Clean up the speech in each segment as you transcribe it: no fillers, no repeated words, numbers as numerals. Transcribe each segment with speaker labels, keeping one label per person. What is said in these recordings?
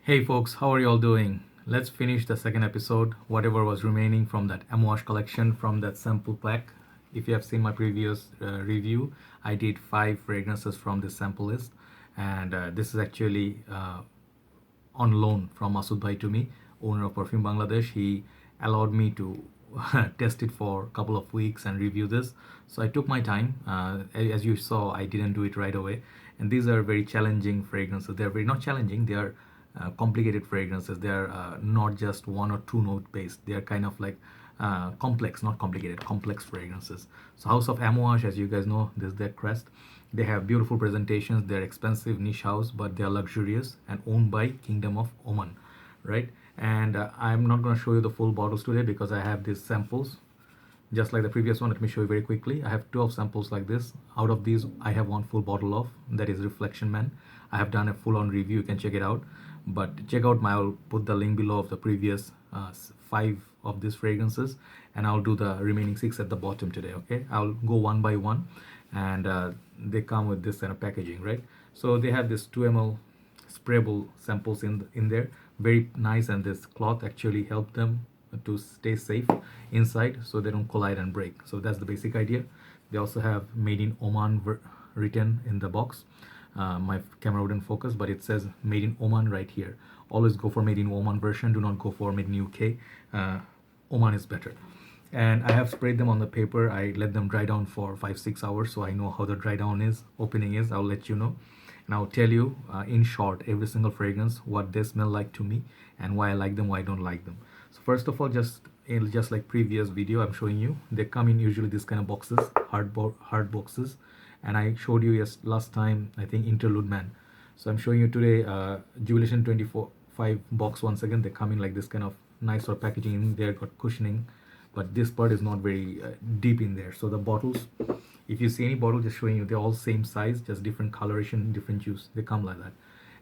Speaker 1: Hey folks, how are you all doing? Let's finish the second episode, whatever was remaining from that Amouage collection from that sample pack. If you have seen my previous review, I did 5 fragrances from this sample list, and this is actually on loan from Masood Bhai to me, owner of Perfume Bangladesh. He allowed me to test it for a couple of weeks and review this. So I took my time. As you saw, I didn't do it right away. And these are very challenging fragrances. They're very not challenging. They are complicated fragrances. They are not just one or two note based. They are kind of like complex, not complicated, complex fragrances. So House of Amouage, as you guys know, this is their crest. They have beautiful presentations. They're expensive niche house, but they are luxurious and owned by Kingdom of Oman, right? And I'm not going to show you the full bottles today because I have these samples just like the previous one. Let me show you very quickly. I have 12 samples like this. Out of these, I have one full bottle of, that is Reflection Man. I have done a full-on review. You can check it out. But check out I'll put the link below of the previous 5 of these fragrances, and I'll do the remaining 6 at the bottom today. Okay, I'll go one by one, and they come with this kind of packaging, right? So they have this 2 ml sprayable samples in there, very nice, and this cloth actually helped them to stay safe inside so they don't collide and break. So that's the basic idea. They also have made in Oman written in the box. My camera wouldn't focus, but it says made in Oman right here. Always go for made in Oman version, do not go for made in UK. Oman is better. And I have sprayed them on the paper. I let them dry down for 5-6 hours, so I know how the dry down is, opening is. I'll let you know, and I'll tell you in short every single fragrance what they smell like to me and why I like them, why I don't like them. So first of all, just like previous video, I'm showing you, they come in usually this kind of boxes, hard boxes, and I showed you last time, I think, Interlude Man. So I'm showing you today Jubilation 24/5 box once again. They come in like this kind of nice sort of packaging in there, got cushioning, but this part is not very deep in there. So the bottles, if you see any bottle, just showing you, they're all same size, just different coloration, different juice. They come like that,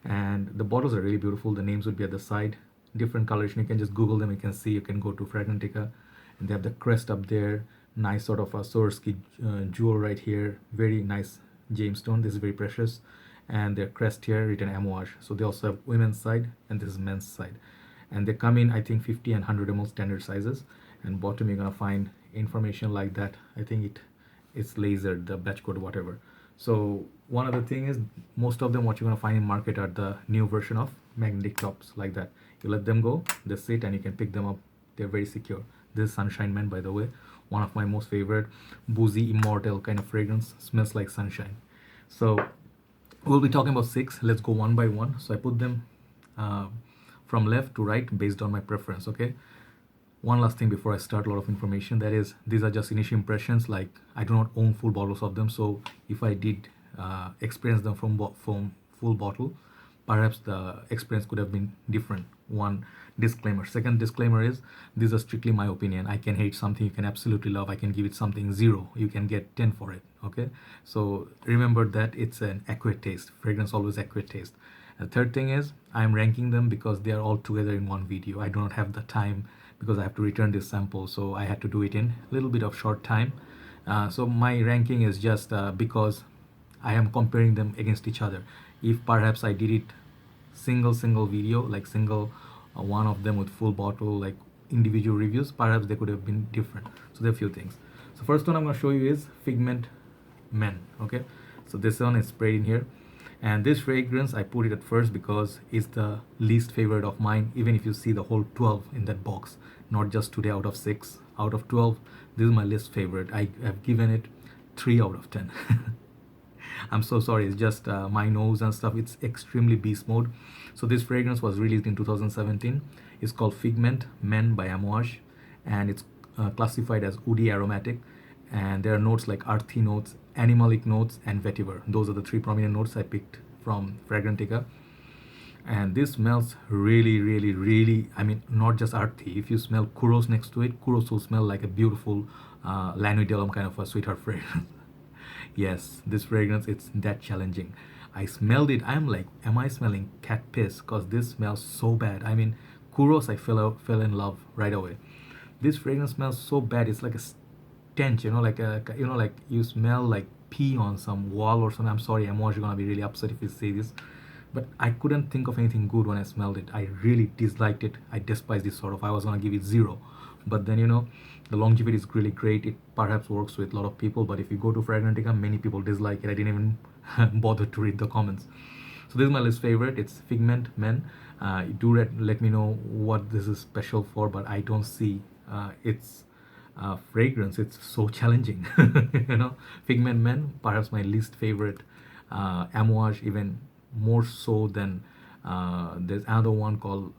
Speaker 1: and the bottles are really beautiful. The names would be at the side, different coloration. You can just Google them. You can see. You can go to Fragrantica, and they have the crest up there. Nice sort of a Swarovski jewel right here. Very nice gemstone. This is very precious, and their crest here written Amouage. So they also have women's side, and this is men's side, and they come in, I think, 50 and 100 ml standard sizes. And bottom you're gonna find information like that. I think it's lasered, the batch code, whatever. So one other thing is, most of them what you're gonna find in market are the new version of magnetic tops like that. You let them go, they sit, and you can pick them up. They're very secure. This is Sunshine Man, by the way, one of my most favorite boozy immortal kind of fragrance. Smells like sunshine. So we'll be talking about 6. Let's go one by one. So I put them from left to right based on my preference. Okay, one last thing before I start, a lot of information, that is, these are just initial impressions. Like, I do not own full bottles of them, so if I did experience them from full bottle, perhaps the experience could have been different. One disclaimer. Second disclaimer is, these are strictly my opinion. I can hate something, you can absolutely love. I can give it something 0, you can get 10 for it. Okay, so remember that it's an accurate taste. Fragrance always accurate taste. And the third thing is, I'm ranking them because they are all together in one video. I do not have the time because I have to return this sample, so I had to do it in a little bit of short time. So my ranking is just because I am comparing them against each other. If perhaps I did it single video, like single one of them with full bottle, like individual reviews, perhaps they could have been different. So there are a few things. So first one I'm going to show you is Figment Men. Okay, so this one is sprayed in here, and this fragrance I put it at first because it's the least favorite of mine. Even if you see the whole 12 in that box, not just today, out of 6, out of 12, this is my least favorite. I have given it 3 out of 10. I'm so sorry, it's just my nose and stuff, it's extremely beast mode. So this fragrance was released in 2017. It's called Figment Men by Amouage, and it's classified as woody aromatic, and there are notes like earthy notes, animalic notes, and vetiver. Those are the 3 prominent notes I picked from Fragrantica. And this smells really, I mean, not just earthy. If you smell Kuros next to it, Kuros will smell like a beautiful Lanui kind of a sweetheart fragrance. Yes, this fragrance, it's that challenging. I smelled it, I'm like, am I smelling cat piss? Because this smells so bad. I mean, Kuros, I fell in love right away. This fragrance smells so bad, it's like a stench, like you smell like pee on some wall or something. I'm sorry, I'm gonna be really upset if you say this, but I couldn't think of anything good when I smelled it. I really disliked it. I despised this sort of. I was gonna give it zero, but then the longevity is really great. It perhaps works with a lot of people, but if you go to Fragrantica, many people dislike it. I didn't even bother to read the comments. So this is my least favorite. It's Figment Men. Do let me know what this is special for, but I don't see its fragrance. It's so challenging. Figment Men, perhaps my least favorite. Amouage, even more so than there's another one called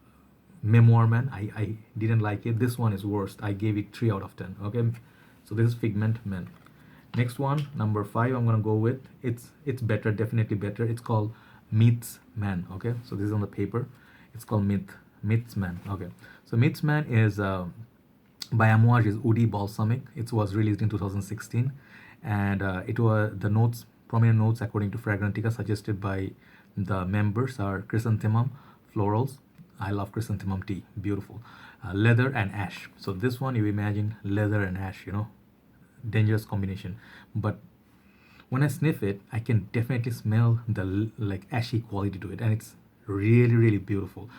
Speaker 1: Memoir Man. I didn't like it. This one is worst. I gave it 3 out of 10. Okay, so this is Figment Men. Next one, number 5, I'm gonna go with. It's better, definitely better. It's called Myths Man. Okay, so this is on the paper. It's called Myths Man. Okay, so Myths Man is by Amouage, is woody balsamic. It was released in 2016, and it was the notes, prominent notes according to Fragrantica suggested by the members are chrysanthemum, florals. I love chrysanthemum tea, beautiful. Leather and ash. So this one, you imagine leather and ash, dangerous combination. But when I sniff it, I can definitely smell the like ashy quality to it, and it's really really beautiful.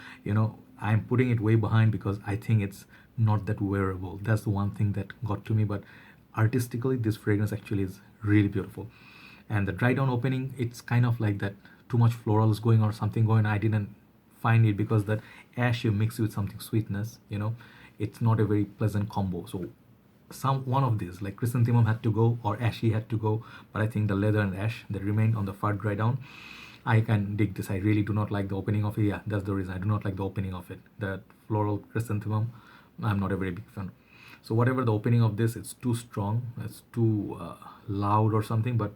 Speaker 1: I'm putting it way behind because I think it's not that wearable. That's the one thing that got to me. But artistically, this fragrance actually is really beautiful. And the dry down opening, it's kind of like that too much floral is going or something going. I didn't find it because that ash you mix with something sweetness. It's not a very pleasant combo. So some one of these, like chrysanthemum had to go or ashy had to go, but I think the leather and ash that remained on the far dry down, I can dig this. I really do not like the opening of it. Yeah, that's the reason I do not like the opening of it. That floral chrysanthemum, I'm not a very big fan. So whatever the opening of this, it's too strong, it's too loud or something. But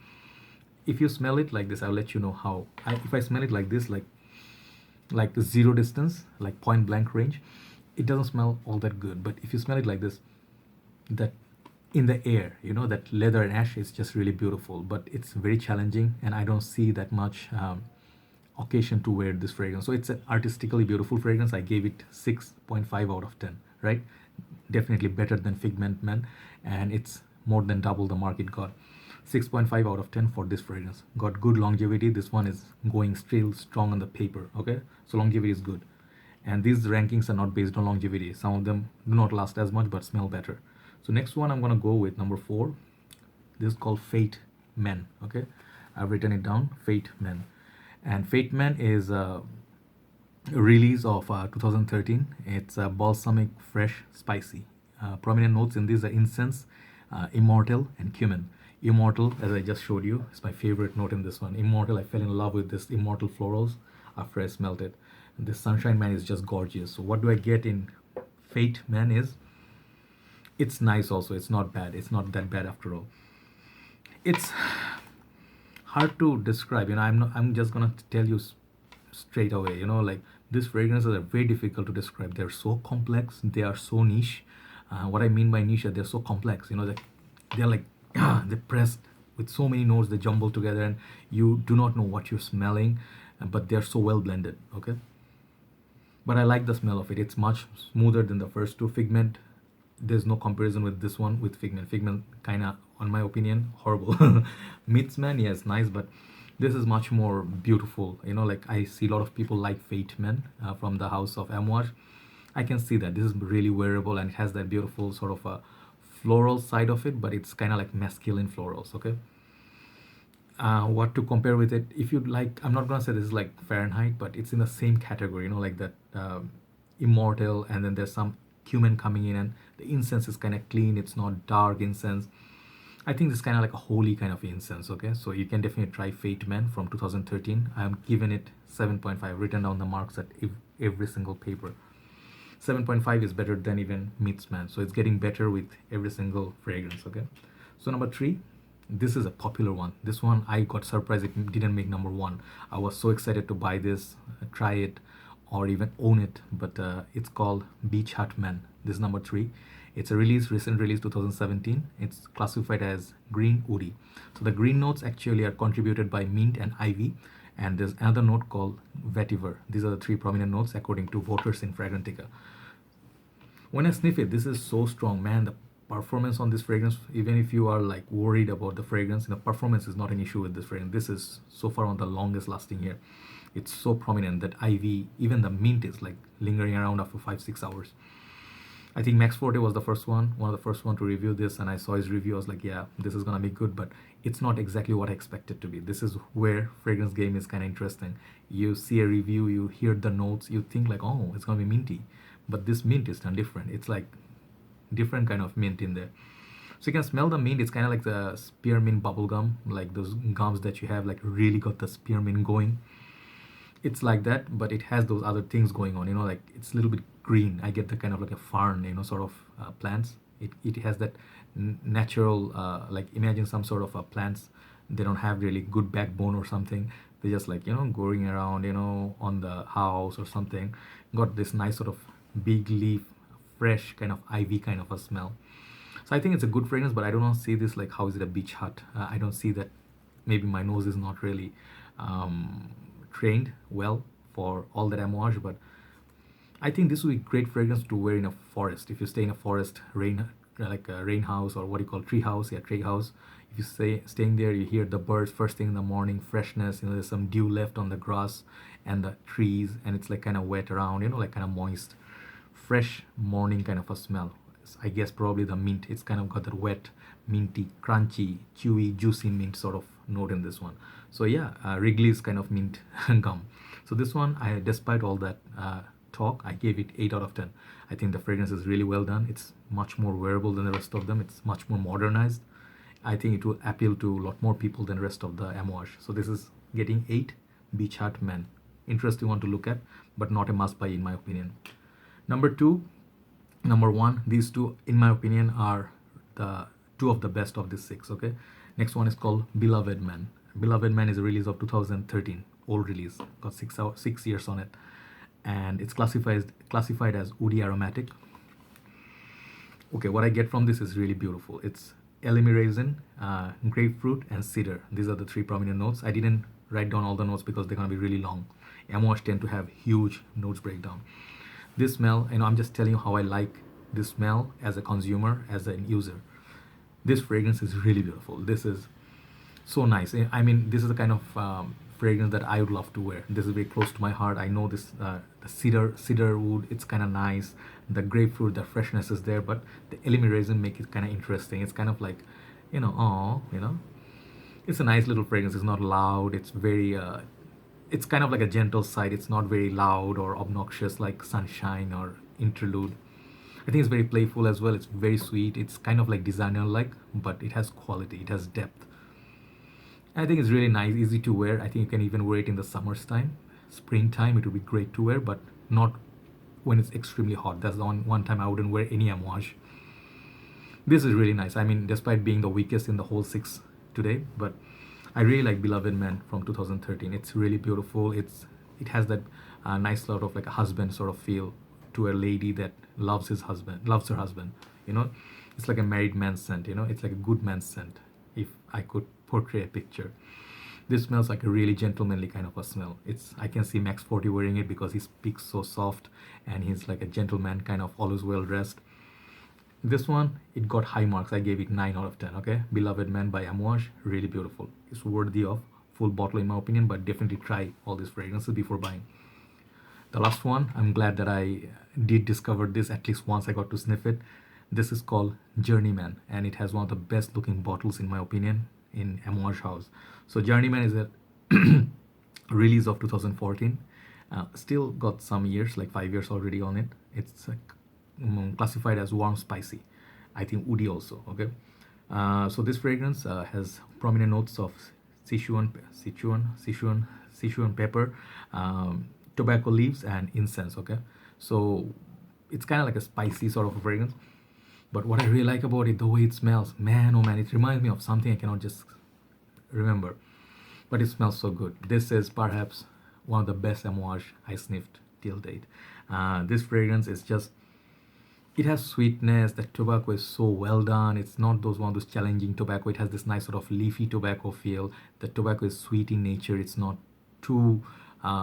Speaker 1: if you smell it like this, I'll let you know how. If I smell it like this, like the zero distance, like point blank range, it doesn't smell all that good. But if you smell it like this, that in the air, that leather and ash is just really beautiful. But it's very challenging, and I don't see that much occasion to wear this fragrance. So it's an artistically beautiful fragrance. I gave it 6.5 out of 10, right? Definitely better than Figment Man, and it's more than double the mark it got. 6.5 out of 10 for this fragrance. Got good longevity. This one is going still strong on the paper. Okay, so longevity is good, and these rankings are not based on longevity. Some of them do not last as much but smell better. So next one I'm gonna go with number 4. This is called Fate Men. Okay, I've written it down, Fate Men. And Fate Men is a release of 2013. It's balsamic, fresh, spicy. Prominent notes in these are incense, immortal, and cumin. Immortal, as I just showed you, is my favorite note in this one. Immortal, I fell in love with this immortal florals after I smelled it. And this Sunshine Man is just gorgeous. So what do I get in Fate Man is, it's nice also. It's not bad. It's not that bad after all. It's hard to describe. I'm just gonna tell you straight away. Like these fragrances are very difficult to describe. They're so complex. They are so niche. What I mean by niche is they're so complex. They're like they're pressed with so many notes. They jumble together, and you do not know what you're smelling. But they're so well blended. Okay. But I like the smell of it. It's much smoother than the first two. Figment, there's no comparison with this one with Figment. Figment kind of, on my opinion, horrible. Myths Man, yes, nice, but this is much more beautiful. Like I see a lot of people like Fate Men from the house of Amouage. I can see that this is really wearable and it has that beautiful sort of a floral side of it, but it's kind of like masculine florals. Okay. What to compare with it? If you like, I'm not gonna say this is like Fahrenheit, but it's in the same category. Like that immortal, and then there's some cumin coming in, and the incense is kind of clean. It's not dark incense. I think this is kind of like a holy kind of incense. Okay, so you can definitely try Fate Men from 2013. I'm giving it 7.5, written down the marks at every single paper. 7.5 is better than even Myths Man, so it's getting better with every single fragrance. Okay, so number 3, this is a popular one. This one I got surprised it didn't make number 1. I was so excited to buy this, try it, or even own it, but it's called Beach Hut Man. This is number 3. It's a recent release 2017. It's classified as green woody. So the green notes actually are contributed by mint and ivy, and there's another note called vetiver. These are the 3 prominent notes according to voters in Fragrantica. When I sniff it, this is so strong, man. The performance on this fragrance, even if you are like worried about the fragrance, the performance is not an issue with this fragrance. This is so far on the longest lasting here. It's so prominent that ivy, even the mint is like lingering around after 5 6 hours. I think Max Forte was the first one of the first one to review this, and I saw his review. I was like, yeah, this is gonna be good, but it's not exactly what I expected to be. This is where fragrance game is kind of interesting. You see a review, you hear the notes, you think like, oh, it's gonna be minty, but this mint is done different. It's like different kind of mint in there. So you can smell the mint. It's kind of like the spearmint bubble gum, like those gums that you have, like really got the spearmint going. It's like that, but it has those other things going on. Like it's a little bit green. I get the kind of like a fern, sort of plants. It has that natural, like imagine some sort of plants. They don't have really good backbone or something. They just like going around, on the house or something. Got this nice sort of big leaf, fresh kind of ivy kind of a smell. So I think it's a good fragrance, but I do not see this like how is it a beach hut. I don't see that. Maybe my nose is not really trained well for all that Amouage, but I think this would be great fragrance to wear in a forest. If you stay in a forest, like a rain house, or what do you call tree house? Yeah, tree house. If you staying there, you hear the birds first thing in the morning, freshness. There's some dew left on the grass and the trees, and it's like kind of wet around. Like kind of moist, fresh morning kind of a smell. I guess probably the mint. It's kind of got that wet, minty, crunchy, chewy, juicy mint sort of note in this one. So yeah, Wrigley's kind of mint gum. So this one, despite all that talk, I gave it 8 out of 10. I think the fragrance is really well done. It's much more wearable than the rest of them. It's much more modernized. I think it will appeal to a lot more people than the rest of the Amouage. So this is getting 8 Beach Hut Men. Interesting one to look at, but not a must buy in my opinion. Number one, these two, in my opinion, are the two of the best of these 6. Okay, next one is called Beloved Man. Beloved Man is a release of 2013, old release, got 6 years on it, and it's classified as woody aromatic. Okay, what I get from this is really beautiful. It's elemi raisin, grapefruit, and cedar. These are the 3 prominent notes. I didn't write down all the notes because they're gonna be really long. Amouage tend to have huge notes breakdown. This smell, I'm just telling you how I like this smell as a consumer, as an user. This fragrance is really beautiful. This is so nice. I mean, this is the kind of fragrance that I would love to wear. This is very close to my heart. I know this, the cedar wood, it's kind of nice. The grapefruit, the freshness is there, but the elemi raisin make it kind of interesting. It's kind of like, it's a nice little fragrance. It's not loud. It's very, it's kind of like a gentle side. It's not very loud or obnoxious like Sunshine or Interlude. I think it's very playful as well. It's very sweet. It's kind of like designer-like, but it has quality. It has depth. I think it's really nice, easy to wear. I think you can even wear it in the summertime, springtime. It would be great to wear, but not when it's extremely hot. That's the one time I wouldn't wear any Amouage. This is really nice. I mean, despite being the weakest in the whole 6 today, but I really like Beloved Man from 2013. It's really beautiful. It has that nice sort of like a husband sort of feel to a lady that loves her husband. It's like a married man's scent. It's like a good man's scent. If I could portray a picture, this smells like a really gentlemanly kind of a smell. I can see Max Forte wearing it because he speaks so soft and he's like a gentleman, kind of always well dressed. This one, it got high marks. I gave it 9 out of 10. Okay, Beloved Man by Amouage, really beautiful. It's worthy of full bottle in my opinion, but definitely try all these fragrances before buying. The last one, I'm glad that I did discover this at least once. I got to sniff it. This is called Journeyman, and it has one of the best looking bottles in my opinion in Amouage house. So Journeyman is a release of 2014. Still got some years, like 5 years already on it. It's classified as warm spicy. I think woody also. Okay, so this fragrance has prominent notes of Sichuan pepper, tobacco leaves, and incense. Okay, so it's kind of like a spicy sort of a fragrance. But what I really like about it, the way it smells, man, oh man, it reminds me of something I cannot just remember. But it smells so good. This is perhaps one of the best Amouage I sniffed till date. This fragrance is just, it has sweetness. The tobacco is so well done. It's not one of those challenging tobacco. It has this nice sort of leafy tobacco feel. The tobacco is sweet in nature. It's not too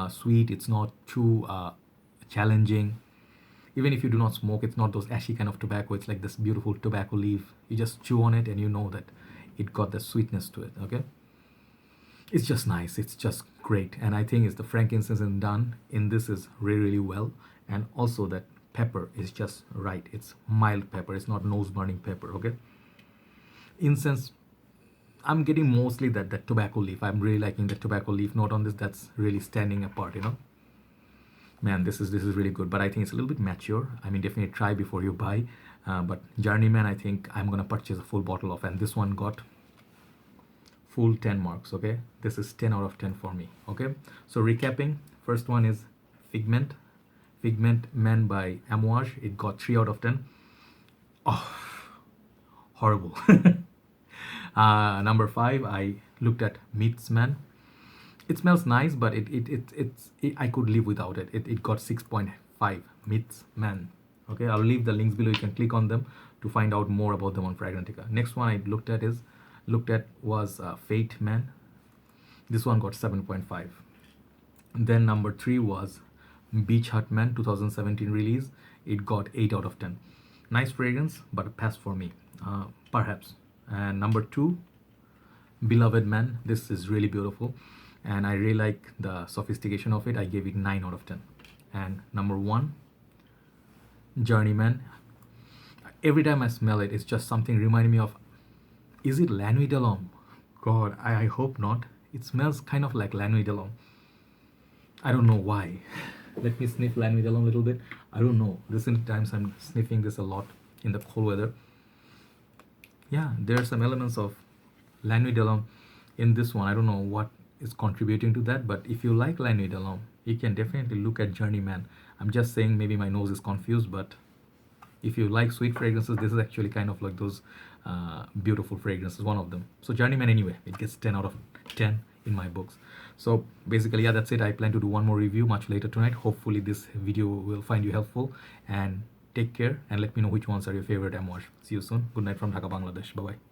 Speaker 1: sweet. It's not too challenging. Even if you do not smoke, it's not those ashy kind of tobacco. It's like this beautiful tobacco leaf. You just chew on it and you know that it got the sweetness to it. Okay, It's just nice. It's just great. And I think it's the frankincense and done in this is really, really well. And also that pepper is just right. It's mild pepper. It's not nose burning pepper. Okay. Incense, I'm getting mostly that tobacco leaf. I'm really liking the tobacco leaf note on this. That's really standing apart, you know. Man, this is really good, but I think it's a little bit mature. I mean, definitely try before you buy. But Journeyman, I think I'm gonna purchase a full bottle of, and this one got full 10 marks. Okay, this is 10 out of 10 for me. Okay, so recapping, first one is Figment Men by Amouage. It got 3 out of 10. Oh, horrible. Number 5, I looked at Meats Man. It smells nice, but I could live without it. It got 6.5. Meats Man. Okay, I'll leave the links below. You can click on them to find out more about them on Fragrantica. Next one I looked at was Fate Man. This one got 7.5. Then number 3 was Beach Hut Man 2017 release. It got 8 out of 10. Nice fragrance, but a pass for me, perhaps. And number 2, Beloved Man. This is really beautiful, and I really like the sophistication of it. I gave it 9 out of 10. And number 1, Journeyman. Every time I smell it, it's just something reminding me of. Is it La Nuit de l'Homme? God, I hope not. It smells kind of like La Nuit de l'Homme. I don't know why. Let me sniff La Nuit de l'Homme a little bit. I don't know. Recent times I'm sniffing this a lot in the cold weather. Yeah, there are some elements of La Nuit de l'Homme in this one. I don't know what is contributing to that, but if you like La Nuit de l'Homme, you can definitely look at Journeyman. I'm just saying maybe my nose is confused, but if you like sweet fragrances, this is actually kind of like those beautiful fragrances, one of them. So Journeyman, anyway, it gets 10 out of 10 in my books. So basically, yeah, that's it. I plan to do one more review much later tonight. Hopefully this video will find you helpful, and take care and let me know which ones are your favorite Amouage. See you soon. Good night from Dhaka, Bangladesh. Bye bye.